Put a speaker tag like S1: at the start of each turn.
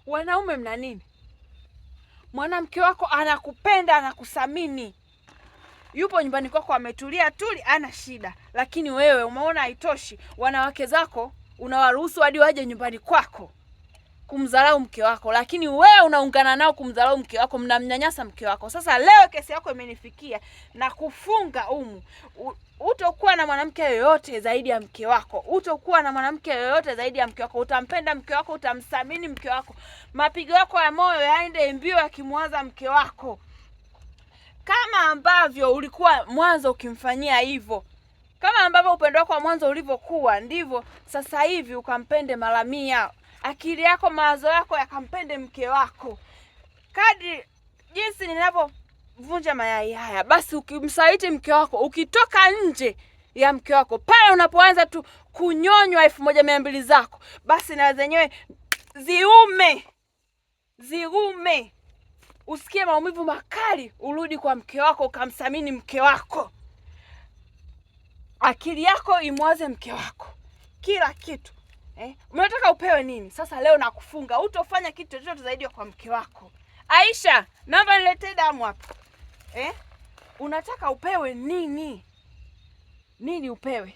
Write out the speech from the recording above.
S1: Wanaume mna nini? Mwanamke wako anakupenda, anakusamini, yupo nyumbani kwako ametulia tuli, ana shida, lakini wewe umeona haitoshi, wanawake zako unawaruhusu hadi waje nyumbani kwako kumdharau mke wako, lakini wewe unaungana nao kumdharau mke wako, mnamnyanyasa mke wako. Sasa leo kesi yako imenifikia na kufunga umu. Utokuwa na mwanamke yoyote zaidi ya mke wako, utokuwa na mwanamke yoyote zaidi ya mke wako. Utampenda mke wako, utamthamini mke wako, mapigo yako ya moyo yaende mbio yakimwaza mke wako, kama ambavyo ulikuwa mwanzo ukimfanyia hivyo. Kama ambavyo upendo wako wa mwanzo ulivyokuwa, ndivyo sasa hivi ukampende mara 100. Akili yako, mawazo yako yakampende mke wako. Kadri jinsi ninavyovunja mayai haya, basi ukimsaliti mke wako, ukitoka nje ya mke wako, pale unapoanza tu kunyonywa 1200 zako, basi na zenyewe ziume, usikie maumivu makali, urudi kwa mke wako, ukamthamini mke wako, akili yako imwaze mke wako, kila kitu. Unataka upewe nini? Sasa leo nakufunga, utofanya kitu chochote zaidi kwa mke wako. Aisha, naomba niletee damu hapa. Unataka upewe nini? Nini upewe?